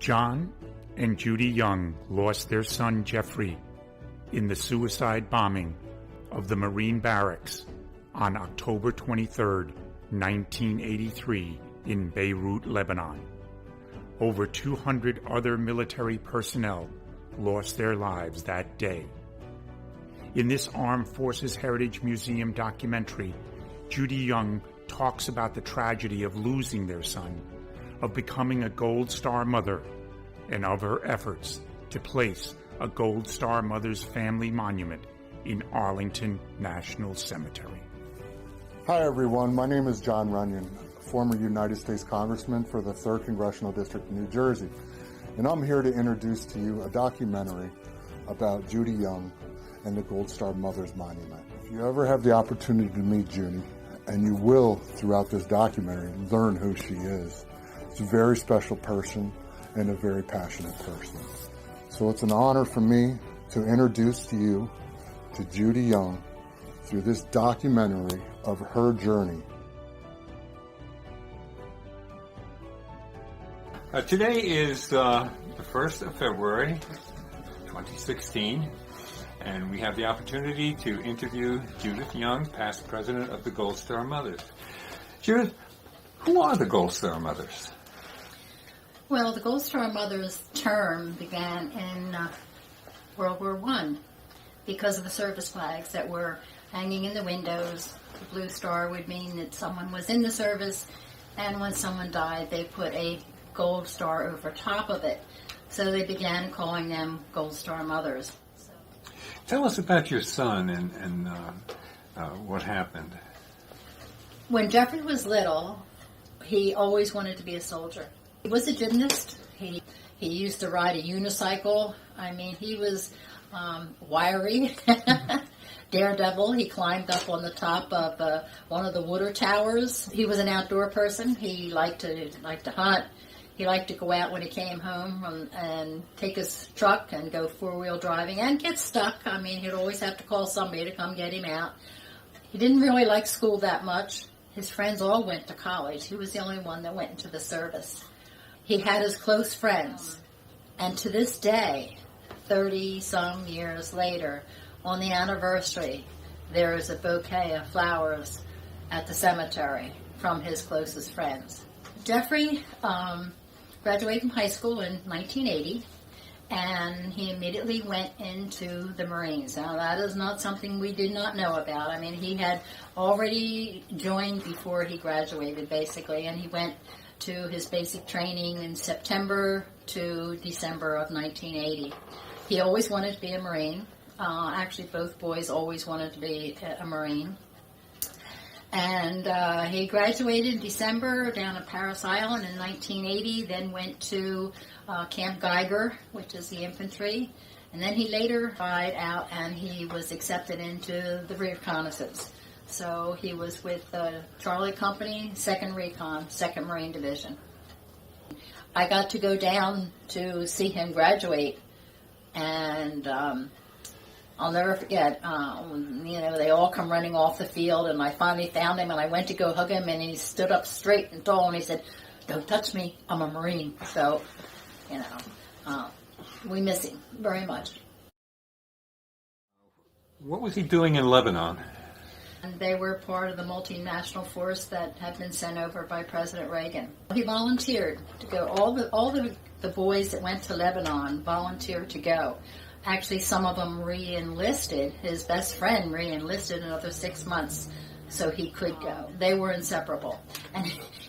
John and Judy Young lost their son Jeffrey in the suicide bombing of the Marine barracks on October 23, 1983 in Beirut, Lebanon. Over 200 other military personnel lost their lives that day. In this Armed Forces Heritage Museum documentary, Judy Young talks about the tragedy of losing their son, of becoming a Gold Star mother, and of her efforts to place a Gold Star Mother's Family Monument in Arlington National Cemetery. Hi everyone, my name is John Runyon, former United States Congressman for the 3rd Congressional District of New Jersey, and I'm here to introduce to you a documentary about Judy Young and the Gold Star Mother's Monument. If you ever have the opportunity to meet Judy, and you will throughout this documentary learn who she is. She's a very special person and a very passionate person. So it's an honor for me to introduce to you to Judy Young through this documentary of her journey. Today is the 1st of February, 2016, and we have the opportunity to interview Judith Young, past president of the Gold Star Mothers. Judith, who are the Gold Star Mothers? Well, the Gold Star Mothers term began in World War I because of the service flags that were hanging in the windows. The blue star would mean that someone was in the service, and when someone died, they put a gold star over top of it. So they began calling them Gold Star Mothers. Tell us about your son and what happened. When Jeffrey was little, he always wanted to be a soldier. He was a gymnast. He used to ride a unicycle. I mean, he was wiry, daredevil. He climbed up on the top of one of the water towers. He was an outdoor person. He liked to hunt. He liked to go out when he came home and take his truck and go four-wheel driving and get stuck. I mean, he'd always have to call somebody to come get him out. He didn't really like school that much. His friends all went to college. He was the only one that went into the service. He had his close friends. And to this day, 30-some years later, on the anniversary, there is a bouquet of flowers at the cemetery from his closest friends. Jeffrey graduated from high school in 1980, and he immediately went into the Marines. Now, that is not something we did not know about. I mean, he had already joined before he graduated, basically, and he went to his basic training in September to December of 1980. He always wanted to be a Marine. Actually, both boys always wanted to be a Marine. And he graduated in December down at Paris Island in 1980, then went to Camp Geiger, which is the infantry. And then he later tried out and he was accepted into the reconnaissance. So he was with the Charlie Company, 2nd Recon, 2nd Marine Division. I got to go down to see him graduate, and I'll never forget, they all come running off the field, and I finally found him, and I went to go hug him, and he stood up straight and tall, and he said, "Don't touch me, I'm a Marine." So, we miss him very much. What was he doing in Lebanon? And they were part of the multinational force that had been sent over by President Reagan. He volunteered to go. All the boys that went to Lebanon volunteered to go. Actually, some of them re-enlisted. His best friend re-enlisted another 6 months so he could go. They were inseparable. And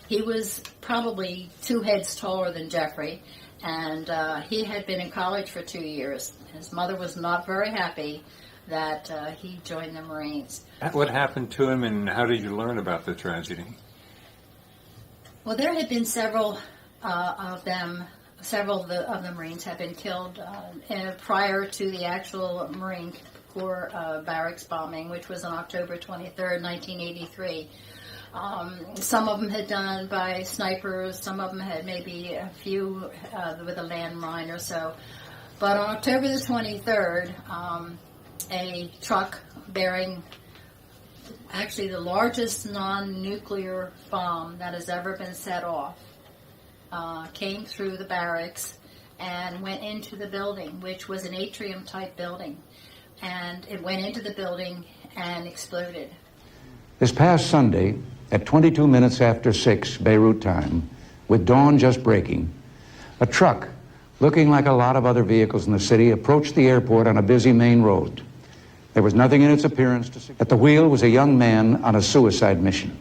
he was probably 2 heads taller than Jeffrey, and he had been in college for 2 years. His mother was not very happy that he joined the Marines. What happened to him, and how did you learn about the tragedy? Well, there had been several of them. Several of the Marines had been killed prior to the actual Marine Corps barracks bombing, which was on October 23rd, 1983. Some of them had done by snipers. Some of them had maybe a few with a landmine or so. But on October the 23rd, a truck bearing actually the largest non-nuclear bomb that has ever been set off came through the barracks and went into the building, which was an atrium-type building. And it went into the building and exploded. This past Sunday, at 22 minutes after 6 Beirut time, with dawn just breaking, a truck, looking like a lot of other vehicles in the city, approached the airport on a busy main road. There was nothing in its appearance to suggest. At the wheel was a young man on a suicide mission.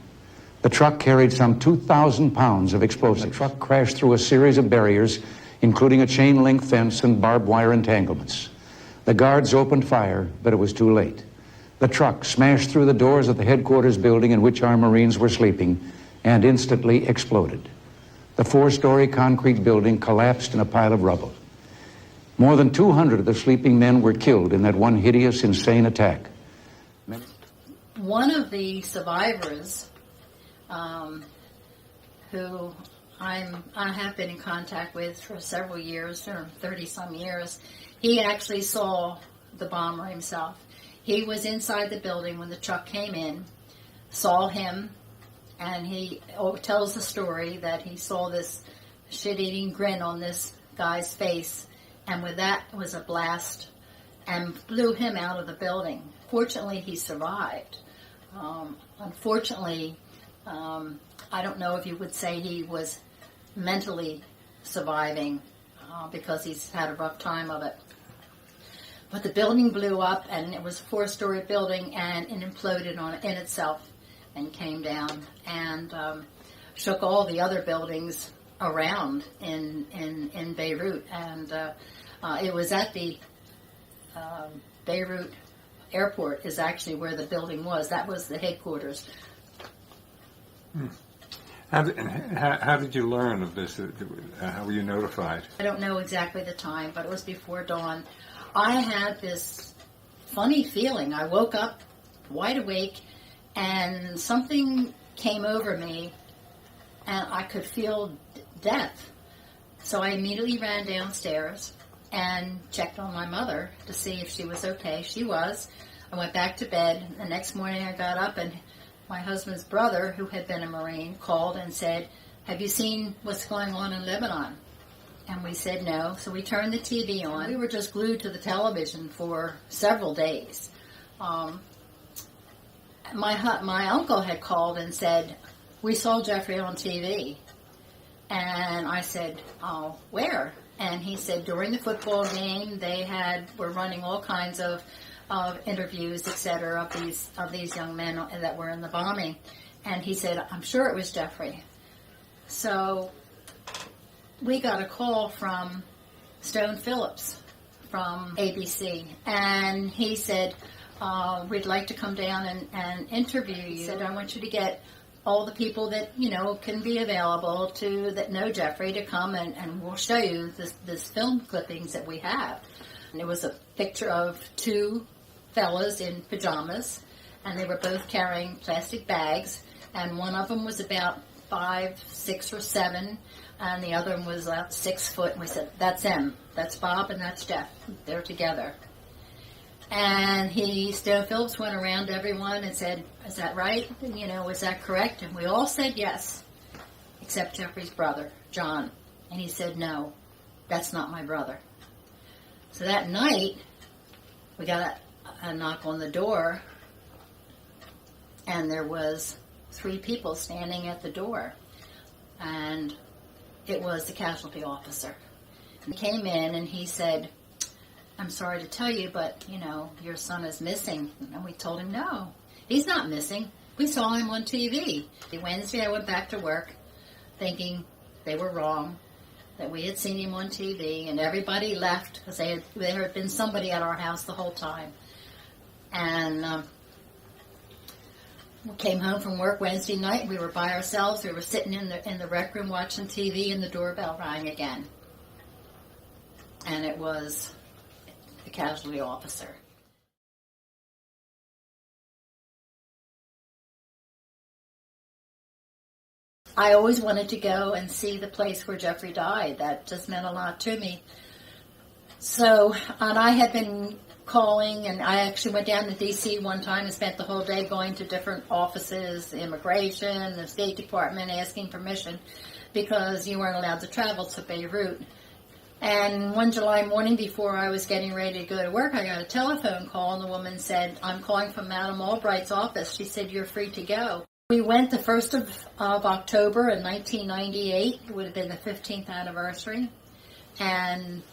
The truck carried some 2,000 pounds of explosives. The truck crashed through a series of barriers, including a chain-link fence and barbed wire entanglements. The guards opened fire, but it was too late. The truck smashed through the doors of the headquarters building in which our Marines were sleeping and instantly exploded. The 4-story concrete building collapsed in a pile of rubble. More than 200 of the sleeping men were killed in that one hideous, insane attack. One of the survivors, who I have been in contact with for several years, or 30-some years, he actually saw the bomber himself. He was inside the building when the truck came in, saw him, and he tells the story that he saw this shit-eating grin on this guy's face, and with that was a blast and blew him out of the building. Fortunately, he survived. Unfortunately, I don't know if you would say he was mentally surviving because he's had a rough time of it. But the building blew up, and it was a 4-story building, and it imploded in itself and came down and shook all the other buildings around in Beirut. And it was at the Beirut airport is actually where the building was. That was the headquarters. How did you learn of this? How were you notified? I don't know exactly the time, but it was before dawn. I had this funny feeling. I woke up wide awake, and something came over me, and I could feel death. So I immediately ran downstairs and checked on my mother to see if she was okay. She was. I went back to bed. The next morning I got up, and my husband's brother, who had been a Marine, called and said, "Have you seen what's going on in Lebanon?" And we said no. So we turned the TV on. We were just glued to the television for several days. My uncle had called and said, "We saw Jeffrey on TV." And I said, "Oh, where?" And he said, during the football game, they were running all kinds of interviews, etc., of these young men that were in the bombing. And he said, "I'm sure it was Jeffrey." So we got a call from Stone Phillips from ABC, and he said, "We'd like to come down and interview you." He said, "I want you to get all the people that, can be available that know Jeffrey to come, and we'll show you this film clippings that we have." And it was a picture of 2 fellas in pajamas, and they were both carrying plastic bags, and one of them was about 5, 6, or 7, and the other one was about 6 foot, and we said, "That's them. That's Bob and that's Jeff. They're together." And Stone Phillips went around to everyone and said, "Is that right? Is that correct?" And we all said yes, except Jeffrey's brother, John. And he said, "No, that's not my brother." So that night, we got a knock on the door, and there was 3 people standing at the door. And it was the casualty officer. He came in and he said, "I'm sorry to tell you, but, your son is missing." And we told him, "No, he's not missing. We saw him on TV." Wednesday, I went back to work thinking they were wrong, that we had seen him on TV, and everybody left because there had been somebody at our house the whole time. And we came home from work Wednesday night. We were by ourselves. We were sitting in the rec room watching TV, and the doorbell rang again. And it was the casualty officer. I always wanted to go and see the place where Jeffrey died. That just meant a lot to me. So, and I had been calling, and I actually went down to D.C. one time and spent the whole day going to different offices, immigration, the State Department, asking permission, because you weren't allowed to travel to Beirut. And one July morning before I was getting ready to go to work, I got a telephone call, and the woman said, "I'm calling from Madam Albright's office." She said, "You're free to go." We went the 1st of October in 1998. It would have been the 15th anniversary. And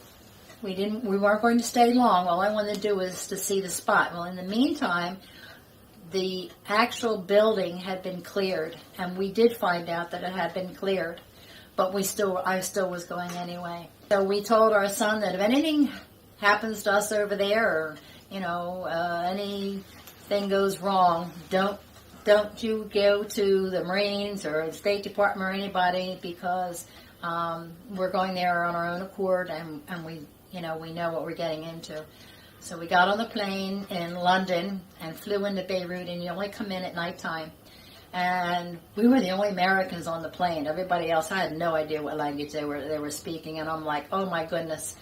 we weren't going to stay long. All I wanted to do was to see the spot. Well, in the meantime, the actual building had been cleared, and we did find out that it had been cleared. But I still was going anyway. So we told our son that if anything happens to us over there, or anything goes wrong, don't you go to the Marines or the State Department or anybody, because we're going there on our own accord, and we know what we're getting into. So we got on the plane in London and flew into Beirut, and you only come in at nighttime. And we were the only Americans on the plane. Everybody else, I had no idea what language they were speaking, and I'm like, oh my goodness.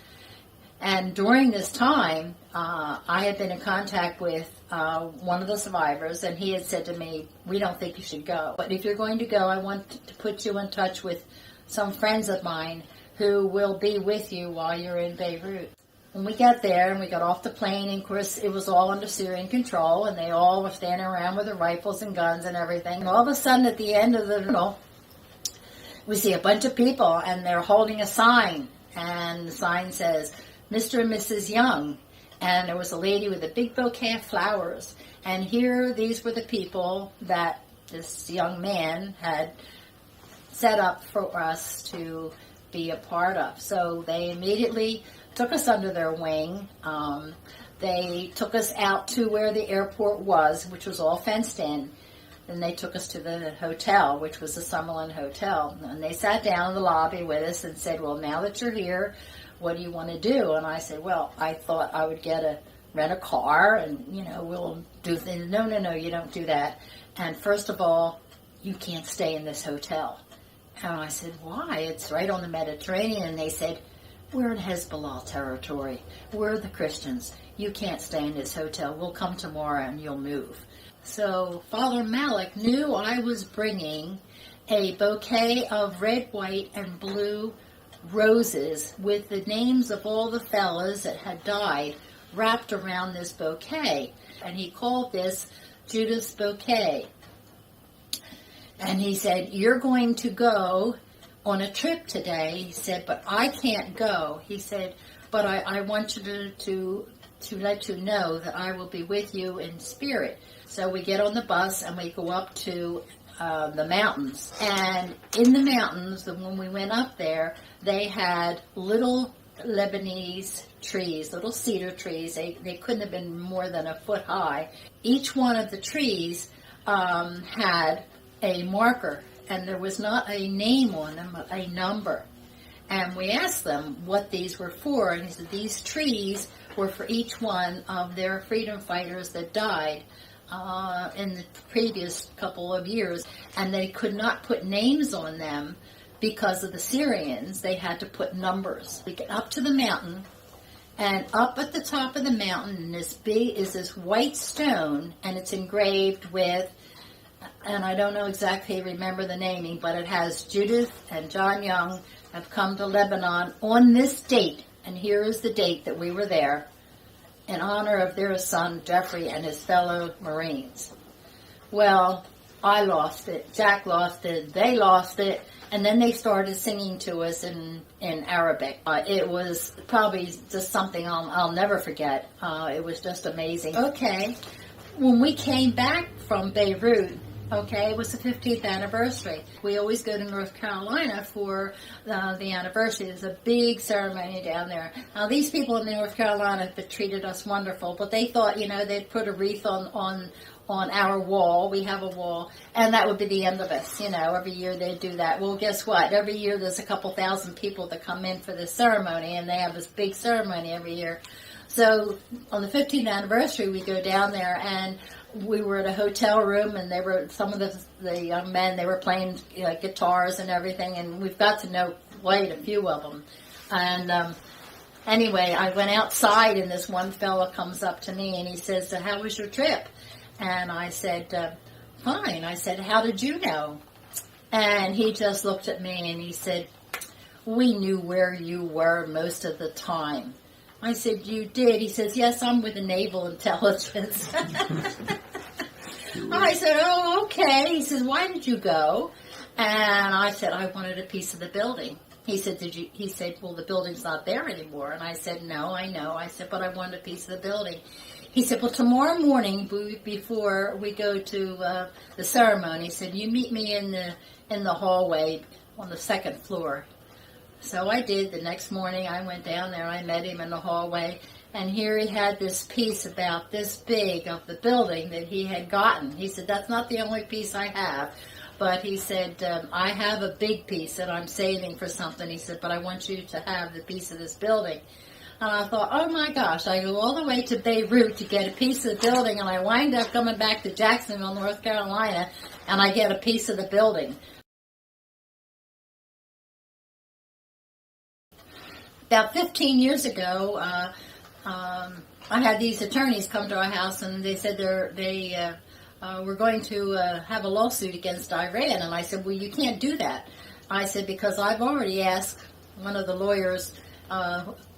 And during this time, I had been in contact with one of the survivors, and he had said to me, "We don't think you should go. But if you're going to go, I want to put you in touch with some friends of mine who will be with you while you're in Beirut." When we got there and we got off the plane, and of course it was all under Syrian control, and they all were standing around with their rifles and guns and everything. And all of a sudden at the end of the tunnel, we see a bunch of people, and they're holding a sign, and the sign says, "Mr. and Mrs. Young." And there was a lady with a big bouquet of flowers. And these were the people that this young man had set up for us to be a part of. So they immediately took us under their wing. They took us out to where the airport was, which was all fenced in. Then they took us to the hotel, which was the Summerlin Hotel. And they sat down in the lobby with us and said, "Well, now that you're here, what do you want to do?" And I said, "Well, I thought I would rent a car, and, we'll do things." No, you don't do that. And first of all, you can't stay in this hotel. And I said, "Why? It's right on the Mediterranean." And they said, "We're in Hezbollah territory. We're the Christians. You can't stay in this hotel. We'll come tomorrow and you'll move." So Father Malik knew I was bringing a bouquet of red, white, and blue roses with the names of all the fellas that had died wrapped around this bouquet. And he called this Judith's bouquet. And he said, "You're going to go on a trip today." He said, "But I can't go." He said, "But I want you to let you know that I will be with you in spirit." So we get on the bus and we go up to the mountains. And in the mountains, when we went up there, they had little Lebanese trees, little cedar trees. They couldn't have been more than a foot high. Each one of the trees had a marker, and there was not a name on them, but a number. And we asked them what these were for, and he said these trees were for each one of their freedom fighters that died in the previous couple of years, and they could not put names on them because of the Syrians. They had to put numbers. We get up to the mountain, and up at the top of the mountain is this white stone, and it's engraved with, and I don't know exactly remember the naming, but it has Judith and John Young have come to Lebanon on this date, and here is the date that we were there, in honor of their son Jeffrey and his fellow Marines. Well, I lost it, Jack lost it, they lost it, and then they started singing to us in Arabic. It was probably just something I'll never forget. It was just amazing. Okay, when we came back from Beirut, it was the 15th anniversary. We always go to North Carolina for the anniversary. There's a big ceremony down there. Now, these people in North Carolina have treated us wonderful, but they thought, they'd put a wreath on our wall. We have a wall, and that would be the end of us. Every year they do that. Well, guess what? Every year there's a couple thousand people that come in for this ceremony, and they have this big ceremony every year. So on the 15th anniversary, we go down there, and we were at a hotel room, and they were some of the young men. They were playing guitars and everything, and we've got to know quite a few of them. And anyway, I went outside, and this one fellow comes up to me, and he says, "How was your trip?" And I said, "Fine." I said, "How did you know?" And he just looked at me, and he said, we knew where you were most of the time. I said, you did? He says, yes, I'm with the Naval Intelligence. I said, oh, okay. He says, why did you go? And I said, I wanted a piece of the building. He said, He said, well, the building's not there anymore. And I said, no, I know. I said, but I wanted a piece of the building. He said, well, tomorrow morning before we go to the ceremony, he said, you meet me in the hallway on the second floor. So I did. The next morning I went down there. I met him in the hallway. And here he had this piece about this big of the building that he had gotten. He said, that's not the only piece I have. But he said, I have a big piece that I'm saving for something. He said, but I want you to have the piece of this building. And I thought, oh my gosh, I go all the way to Beirut to get a piece of the building, and I wind up coming back to Jacksonville, North Carolina, and I get a piece of the building. About 15 years ago, I had these attorneys come to our house, and they said they were going to have a lawsuit against Iran. And I said, well, you can't do that. I said, because I've already asked one of the lawyers,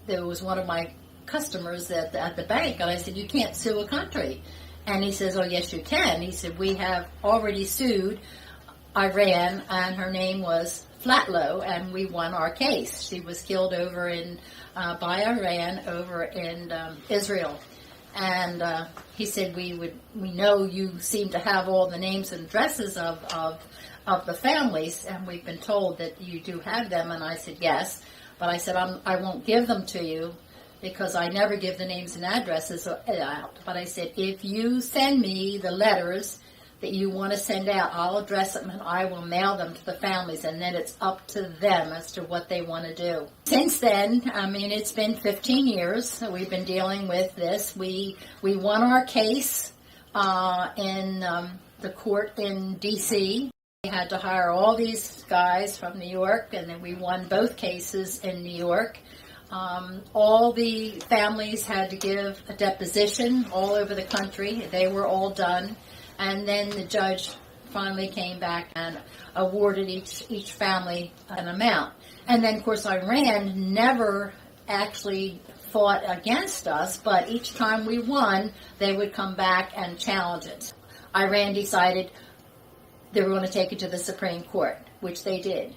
there was one of my customers at the bank, and I said, you can't sue a country. And he says, oh, yes, you can. He said, we have already sued Iran, and her name was Flatlow, and we won our case. She was killed over by Iran over in Israel. And he said, we know you seem to have all the names and addresses of the families, and we've been told that you do have them. And I said, yes. But I said, I won't give them to you because I never give the names and addresses out. But I said, if you send me the letters that you want to send out, I'll address them and I will mail them to the families, and then it's up to them as to what they want to do. Since then, I mean, it's been 15 years we've been dealing with this. We won our case in the court in D.C. We had to hire all these guys from New York, and then we won both cases in New York. All the families had to give a deposition all over the country. They were all done. And then the judge finally came back and awarded each family an amount. And then, of course, Iran never actually fought against us, but each time we won, they would come back and challenge it. Iran decided they were going to take it to the Supreme Court, which they did.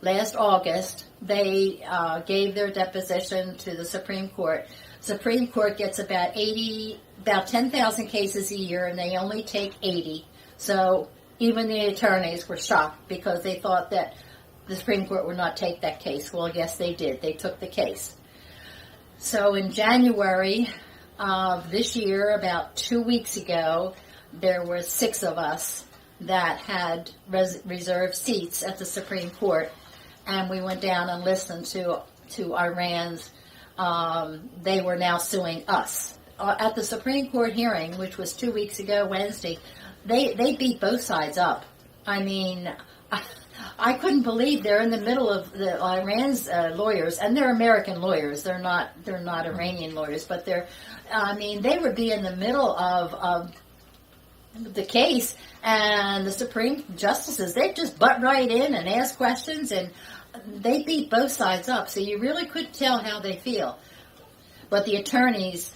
Last August, they gave their deposition to the Supreme Court. Supreme Court gets about 10,000 cases a year, and they only take 80. So even the attorneys were shocked because they thought that the Supreme Court would not take that case. Well, yes, they did. They took the case. So in January of this year, about 2 weeks ago, there were 6 of us that had reserved seats at the Supreme Court, and we went down and listened to Iran's. They were now suing us. At the Supreme Court hearing, which was 2 weeks ago, Wednesday, they beat both sides up. I mean, I couldn't believe they're in the middle of the Iran's lawyers, and they're American lawyers. They're not Iranian lawyers, but they would be in the middle of the case, and the Supreme Justices, they just butt right in and ask questions, and they beat both sides up, so you really couldn't tell how they feel. But the attorneys,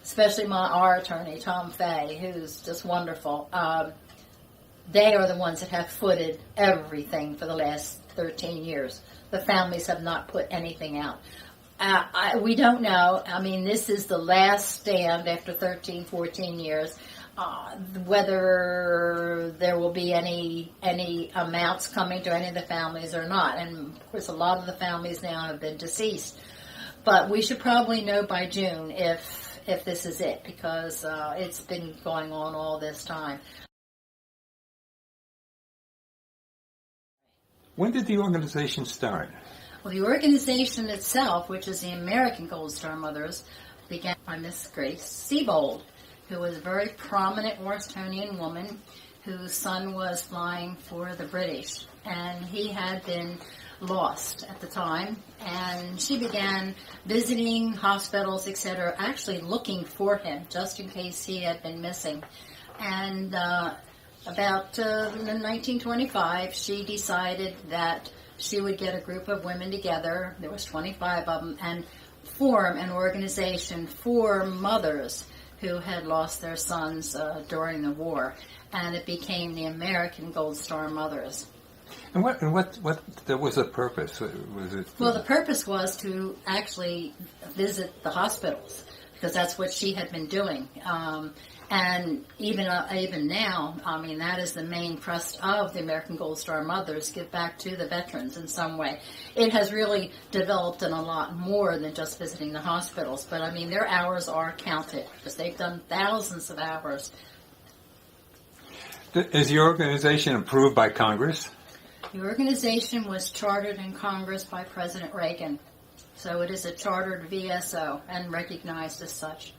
especially our attorney, Tom Fay, who's just wonderful, they are the ones that have footed everything for the last 13 years. The families have not put anything out. We don't know. I mean, this is the last stand after 13, 14 years. Whether there will be any amounts coming to any of the families or not. And, of course, a lot of the families now have been deceased. But we should probably know by June if this is it, because it's been going on all this time. When did the organization start? Well, the organization itself, which is the American Gold Star Mothers, began by Miss Grace Siebold, who was a very prominent Washingtonian woman whose son was flying for the British. And he had been lost at the time. And she began visiting hospitals, etc., actually looking for him, just in case he had been missing. And about in 1925, she decided that she would get a group of women together, there was 25 of them, and form an organization for mothers who had lost their sons during the war, and it became the American Gold Star Mothers. And what was the purpose? Was it? Well, the purpose was to actually visit the hospitals, because that's what she had been doing. And even now, I mean, that is the main thrust of the American Gold Star Mothers, give back to the veterans in some way. It has really developed in a lot more than just visiting the hospitals, but I mean, their hours are counted, because they've done thousands of hours. Is your organization approved by Congress? The organization was chartered in Congress by President Reagan, so it is a chartered VSO and recognized as such.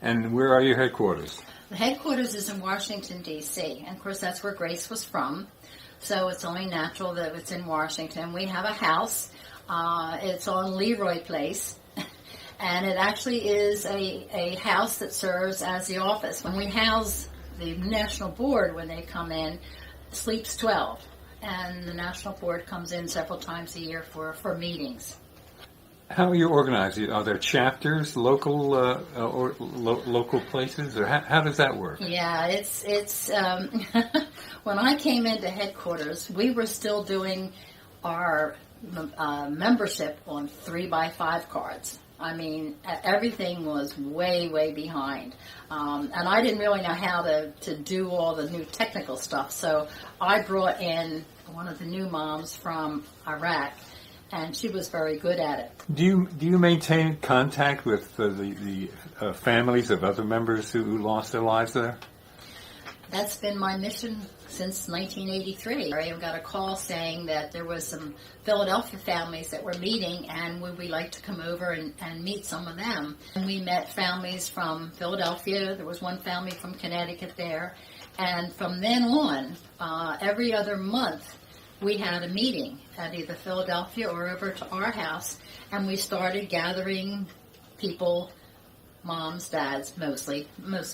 And where are your headquarters? The headquarters is in Washington, D.C., and of course that's where Grace was from, so it's only natural that it's in Washington. We have a house. It's on Leroy Place, and it actually is a house that serves as the office. When we house the National Board, when they come in, sleeps 12, and the National Board comes in several times a year for meetings. How are you organized? Are there chapters, local local places, or how does that work? Yeah, it's when I came into headquarters, we were still doing our membership on 3x5 cards. I mean, everything was way behind, and I didn't really know how to do all the new technical stuff. So I brought in one of the new moms from Iraq, and she was very good at it. Do you maintain contact with the families of other members who lost their lives there? That's been my mission since 1983. I got a call saying that there was some Philadelphia families that were meeting, and would we like to come over and meet some of them. And we met families from Philadelphia. There was one family from Connecticut there. And from then on, every other month, we had a meeting at either Philadelphia or over to our house, and we started gathering people, moms, dads, mostly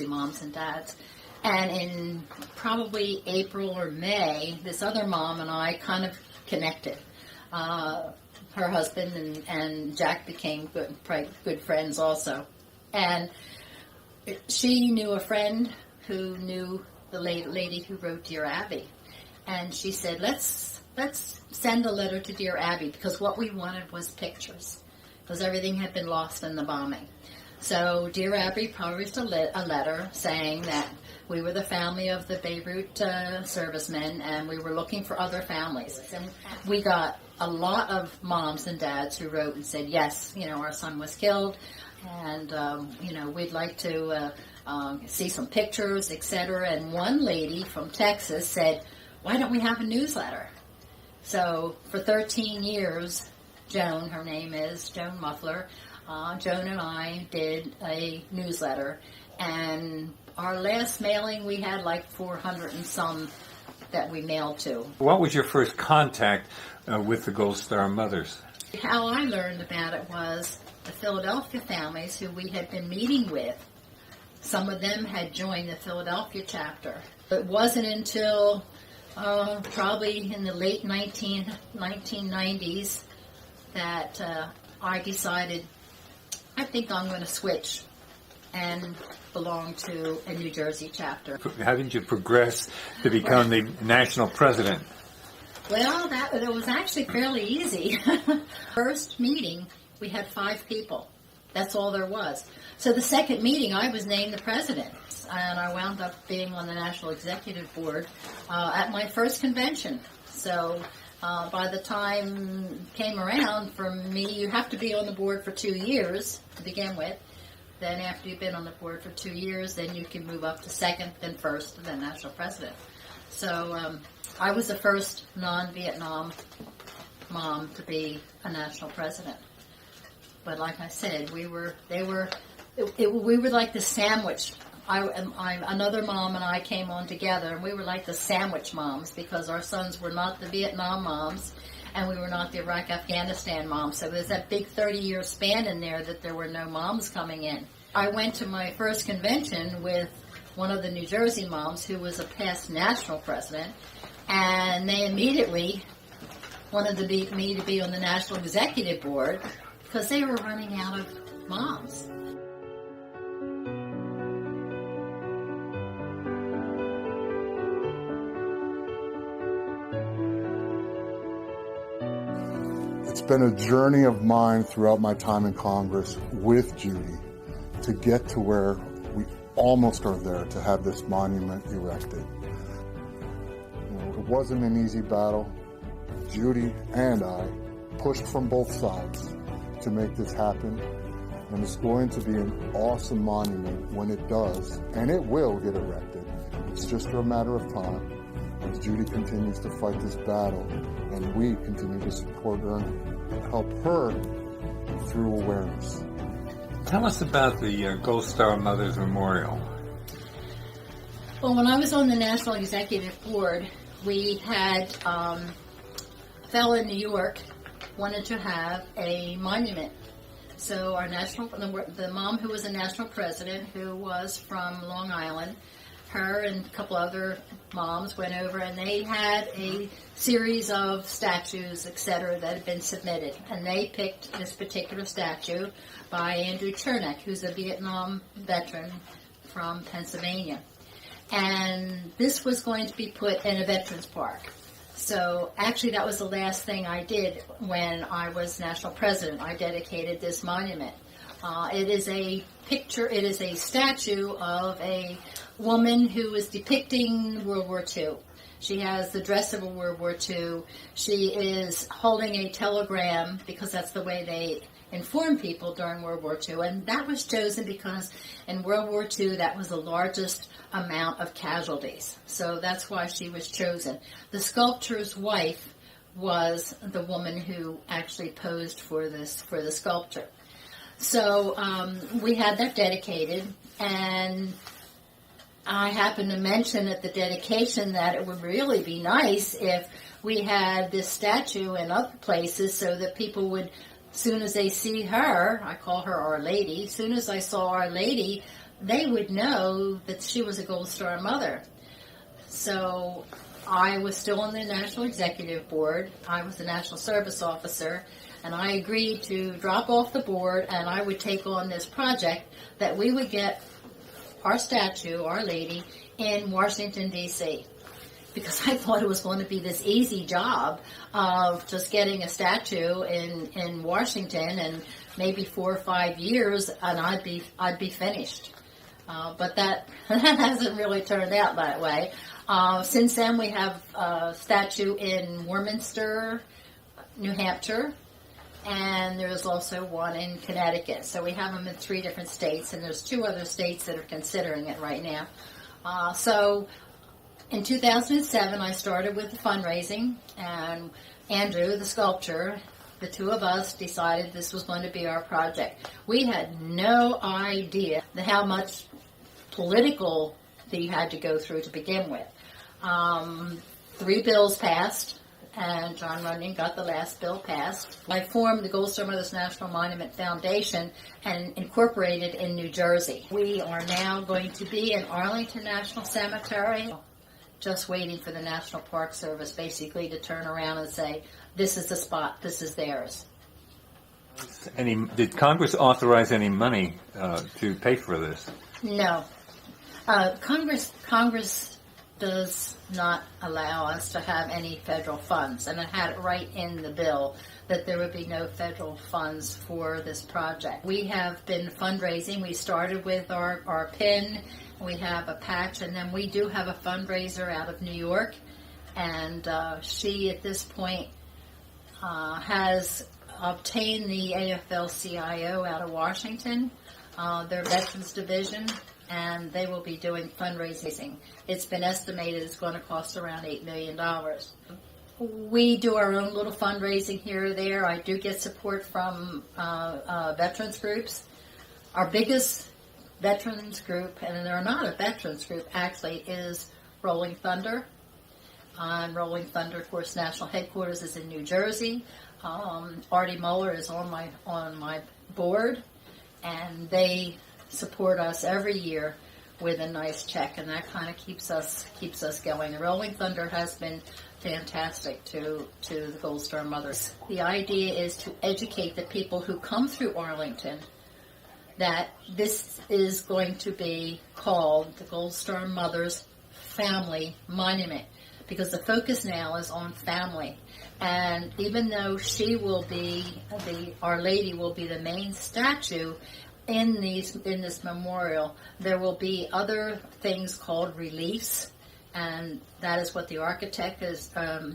moms and dads. And in probably April or May, this other mom and I kind of connected. Her husband and Jack became good friends also. And she knew a friend who knew the lady who wrote Dear Abby. And she said, let's send a letter to Dear Abby, because what we wanted was pictures, because everything had been lost in the bombing. So Dear Abby published a letter saying that we were the family of the Beirut servicemen, and we were looking for other families. And we got a lot of moms and dads who wrote and said, yes, our son was killed, and we'd like to see some pictures, etc. And one lady from Texas said, why don't we have a newsletter? So for 13 years, Joan, her name is Joan Muffler, Joan and I did a newsletter, and our last mailing we had like 400 and some that we mailed to. What was your first contact with the Gold Star Mothers? How I learned about it was the Philadelphia families who we had been meeting with. Some of them had joined the Philadelphia chapter. It wasn't until probably in the late 1990s that I decided, I think I'm going to switch and belong to a New Jersey chapter. How did you progress to become the national president? Well, that was actually fairly easy. First meeting, we had 5 people. That's all there was. So the second meeting, I was named the president, and I wound up being on the National Executive Board at my first convention. So by the time came around, for me, you have to be on the board for 2 years to begin with. Then after you've been on the board for 2 years, then you can move up to second, then first, and then national president. So I was the first non-Vietnam mom to be a national president. But like I said, we were like the sandwich. Another mom and I came on together, and we were like the sandwich moms, because our sons were not the Vietnam moms, and we were not the Iraq-Afghanistan moms. So there's that big 30-year span in there that there were no moms coming in. I went to my first convention with one of the New Jersey moms who was a past national president, and they immediately wanted me to be on the National Executive Board because they were running out of moms. It's been a journey of mine throughout my time in Congress with Judy to get to where we almost are there to have this monument erected. It wasn't an easy battle. Judy and I pushed from both sides to make this happen, and it's going to be an awesome monument when it does, and it will get erected. It's just a matter of time as Judy continues to fight this battle, and we continue to support her and help her through awareness. Tell us about the Gold Star Mothers Memorial. Well, when I was on the National Executive Board, we had a fellow in New York wanted to have a monument. So our the mom who was a national president, who was from Long Island, her and a couple other moms went over, and they had a series of statues, etc., that had been submitted. And they picked this particular statue by Andrew Chernak, who's a Vietnam veteran from Pennsylvania. And this was going to be put in a veterans park. So actually that was the last thing I did when I was national president. I dedicated this monument. It is a picture, it is a statue of a woman who is depicting World War II. She has the dress of a World War II. She is holding a telegram because that's the way they inform people during World War II. And that was chosen because in World War II that was the largest amount of casualties. So that's why she was chosen. The sculptor's wife was the woman who actually posed for the sculpture. So we had that dedicated, and I happened to mention at the dedication that it would really be nice if we had this statue in other places so that people would, as soon as they see her, I call her Our Lady, as soon as I saw Our Lady, they would know that she was a Gold Star Mother. So I was still on the National Executive Board. I was a National Service Officer, and I agreed to drop off the board, and I would take on this project that we would get our statue, Our Lady, in Washington, D.C. Because I thought it was going to be this easy job of just getting a statue in Washington, and maybe 4 or 5 years, and I'd be finished. But that hasn't really turned out that way. Since then, we have a statue in Warminster, New Hampshire, and there's also one in Connecticut. So we have them in 3 different states, and there's 2 other states that are considering it right now. So in 2007, I started with the fundraising, and Andrew, the sculptor, the 2 of us decided this was going to be our project. We had no idea how much political that you had to go through to begin with. 3 bills passed, and John Runyon got the last bill passed. I formed the Gold Star Mothers National Monument Foundation and incorporated in New Jersey. We are now going to be in Arlington National Cemetery, just waiting for the National Park Service basically to turn around and say, this is the spot, this is theirs. Did Congress authorize any money to pay for this? No. Congress does not allow us to have any federal funds, and it had it right in the bill that there would be no federal funds for this project. We have been fundraising. We started with our pin, we have a patch, and then we do have a fundraiser out of New York, and she at this point has obtained the AFL-CIO out of Washington, their Veterans Division, and they will be doing fundraising. It's been estimated it's going to cost around $8 million. We do our own little fundraising here or there. I do get support from veterans groups. Our biggest veterans group, and they're not a veterans group actually, is Rolling Thunder. Rolling Thunder, of course, national headquarters is in New Jersey. Artie Muller is on my board, and they support us every year with a nice check, and that kind of keeps us going. The Rolling Thunder has been fantastic to the Gold Star Mothers. The idea is to educate the people who come through Arlington that this is going to be called the Gold Star Mothers Family Monument, because the focus now is on family. And even though she will be, Our Lady will be the main statue in this memorial, there will be other things called reliefs, and that is what the architect his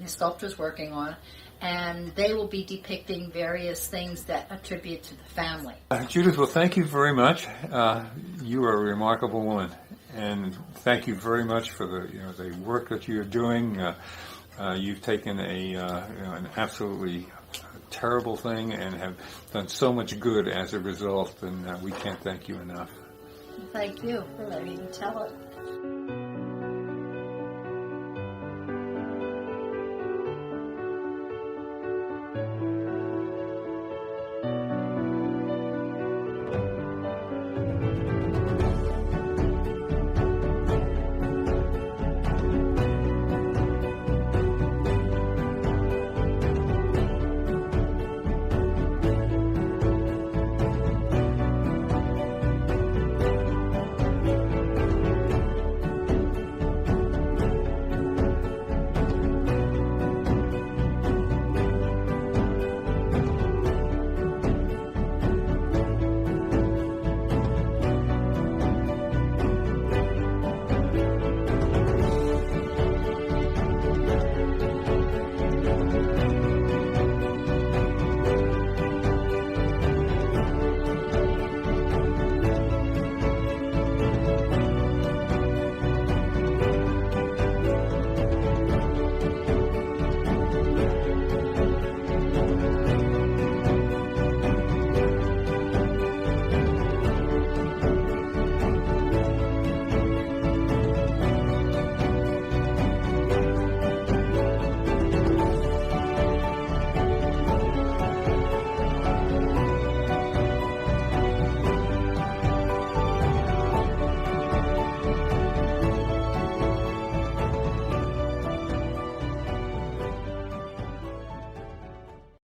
sculptor is working on, and they will be depicting various things that attribute to the family. Judith, well, thank you very much. You are a remarkable woman, and thank you very much for the work that you're doing. You've taken an absolutely terrible thing and have done so much good as a result, and we can't thank you enough. Thank you for letting me tell it.